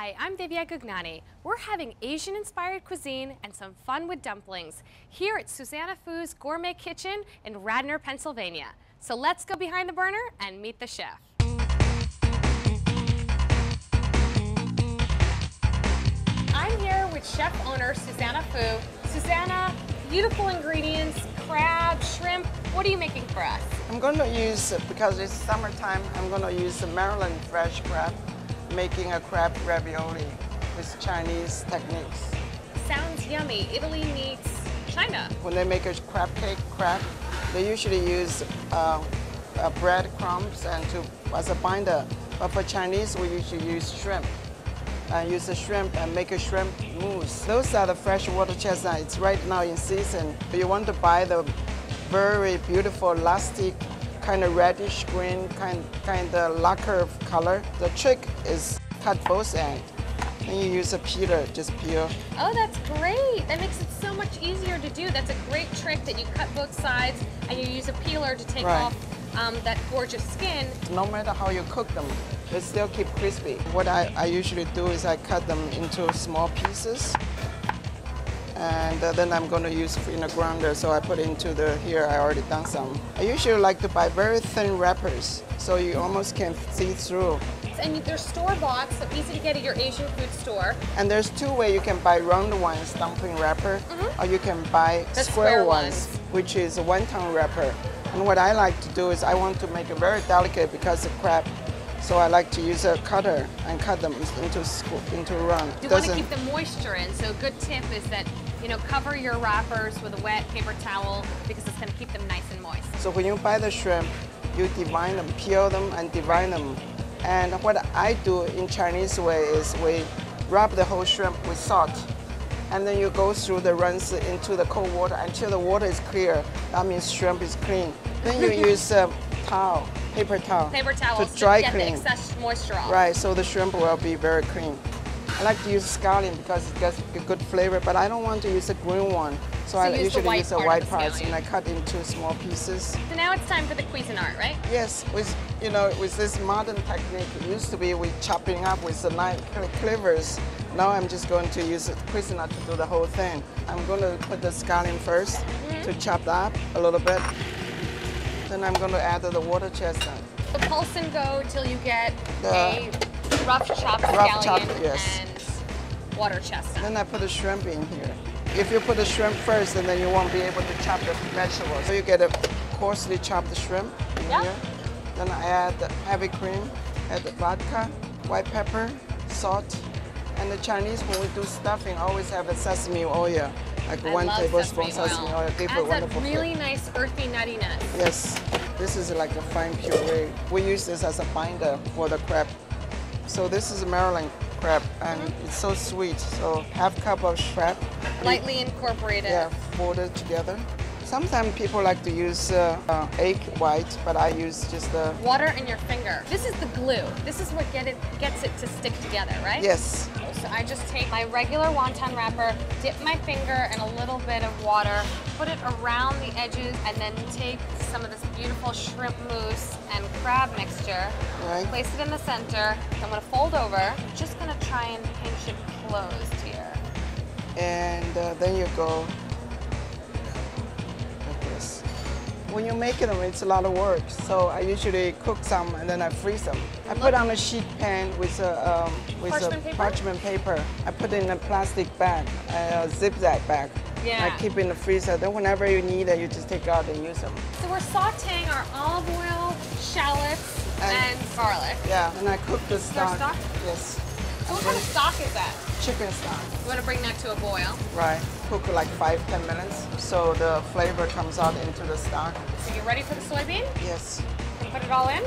Hi, I'm Vivia Gugnani. We're having Asian-inspired cuisine and some fun with dumplings here at Susanna Foo's Gourmet Kitchen in Radnor, Pennsylvania. So let's go behind the burner and meet the chef. I'm here with chef owner Susanna Foo. Susanna, beautiful ingredients, crab, shrimp. What are you making for us? I'm going to use, because it's summertime, I'm going to use the Maryland fresh crab, making a crab ravioli with Chinese techniques. Sounds yummy. Italy meets China. When they make a crab cake crab, they usually use bread crumbs and as a binder. But for Chinese, we usually use shrimp. Use the shrimp and make a shrimp mousse. Those are the fresh water chestnut. It's right now in season. You want to buy the very beautiful, lusty, kind of reddish green, kind of lacquer color. The trick is cut both ends. Then you use a peeler, just peel. Oh, that's great. That makes it so much easier to do. That's a great trick that you cut both sides and you use a peeler to take off that gorgeous skin. No matter how you cook them, they still keep crispy. What I usually do is I cut them into small pieces. And then I'm going to use in a grinder, so I put into here, I already done some. I usually like to buy very thin wrappers, so you almost can see through. And they're store-bought, so easy to get at your Asian food store. And there's two ways. You can buy round ones, dumpling wrapper, or you can buy square ones, which is a wonton wrapper. And what I like to do is I want to make it very delicate because of crab. So I like to use a cutter and cut them into round. You want to keep the moisture in, so a good tip is that, cover your wrappers with a wet paper towel because it's going to keep them nice and moist. So when you buy the shrimp, you divide them, peel them and divide them. And what I do in Chinese way is we rub the whole shrimp with salt. And then you go through the rinse into the cold water until the water is clear. That means shrimp is clean. Then you use a towel. Paper towel to dry clean. The excess moisture off. Right, so the shrimp will be very clean. I like to use scallion because it gets a good flavor, but I don't want to use a green one. So I usually use the white parts and I cut into small pieces. So now it's time for the Cuisinart, right? Yes, with this modern technique, it used to be with chopping up with the knife cleavers. Now I'm just going to use the Cuisinart to do the whole thing. I'm going to put the scallion first to chop that up a little bit. Then I'm going to add the water chestnut. So pulse and go till you get a rough chopped scallion and water chestnut. Then I put the shrimp in here. If you put the shrimp first, then you won't be able to chop the vegetables. So you get a coarsely chopped shrimp in here. Then I add the heavy cream, add the vodka, white pepper, salt. And the Chinese, when we do stuffing, always have a sesame oil. Like 1 tablespoon sesame oil. Give it a wonderful really nice earthy nuttiness. Yes, this is like a fine puree. We use this as a binder for the crab. So this is a Maryland crab, and it's so sweet. So ½ cup of crab. Lightly incorporated. Yeah, folded together. Sometimes people like to use egg white, but I use just the water and your finger. This is the glue. This is what gets it to stick together, right? Yes. So I just take my regular wonton wrapper, dip my finger in a little bit of water, put it around the edges, and then take some of this beautiful shrimp mousse and crab mixture, place it in the center. I'm going to fold over. I'm just going to try and pinch it closed here. And then you go. When you make them, it's a lot of work. So I usually cook some and then I freeze them. I put on a sheet pan with a parchment paper. I put it in a plastic bag, a zip-zag bag. Yeah. I keep it in the freezer. Then whenever you need it, you just take it out and use them. So we're sauteing our olive oil, shallots, and garlic. Yeah, and I cook the stock. Stock? Yes. So what kind of stock is that? Chicken stock. You want to bring that to a boil? Right. Cook like 5–10 minutes so the flavor comes out into the stock. So you're ready for the soybean? Yes. And put it all in?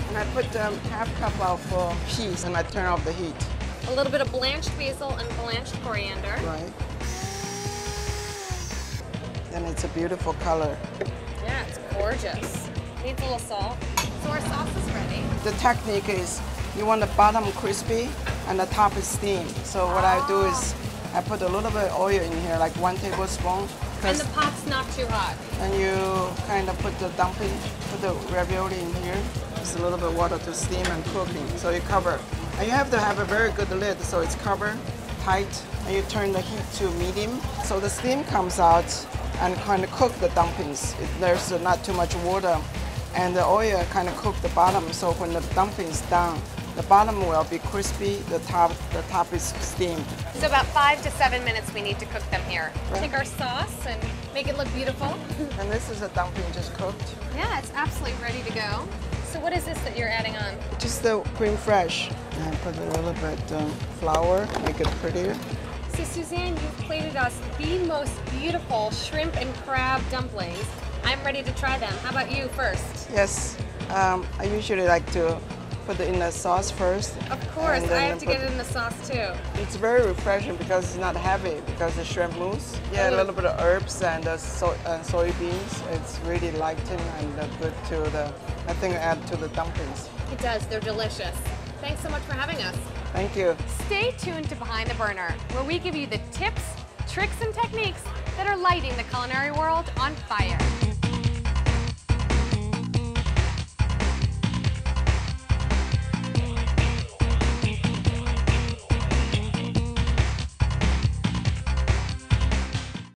And I put ½ cup of peas and I turn off the heat. A little bit of blanched basil and blanched coriander. Right. And it's a beautiful color. Yeah, it's gorgeous. Needs a little salt. So our sauce is ready. The technique is you want the bottom crispy and the top is steamed. So what I do is I put a little bit of oil in here, like 1 tablespoon. And the pot's not too hot. And you kind of put the dumpling, put the ravioli in here. Just a little bit of water to steam and cooking. So you cover. And you have to have a very good lid so it's covered tight, and you turn the heat to medium so the steam comes out and kind of cook the dumplings. There's not too much water, and the oil kind of cook the bottom, so when the dumplings down, the bottom will be crispy, the top is steamed. So about 5 to 7 minutes we need to cook them here. Take our sauce and make it look beautiful. And this is a dumpling just cooked. Yeah, it's absolutely ready to go. So what is this that you're adding on? Just the cream fresh. And put a little bit flour, make it prettier. So Suzanne, you've plated us the most beautiful shrimp and crab dumplings. I'm ready to try them. How about you first? Yes, I usually like to put it in the sauce first. Of course, I have to get it in the sauce too. It's very refreshing because it's not heavy, because the shrimp mousse. Yeah, a little bit of herbs and soybeans. It's really lighting and good to the, I think, add to the dumplings. It does, they're delicious. Thanks so much for having us. Thank you. Stay tuned to Behind the Burner, where we give you the tips, tricks, and techniques that are lighting the culinary world on fire.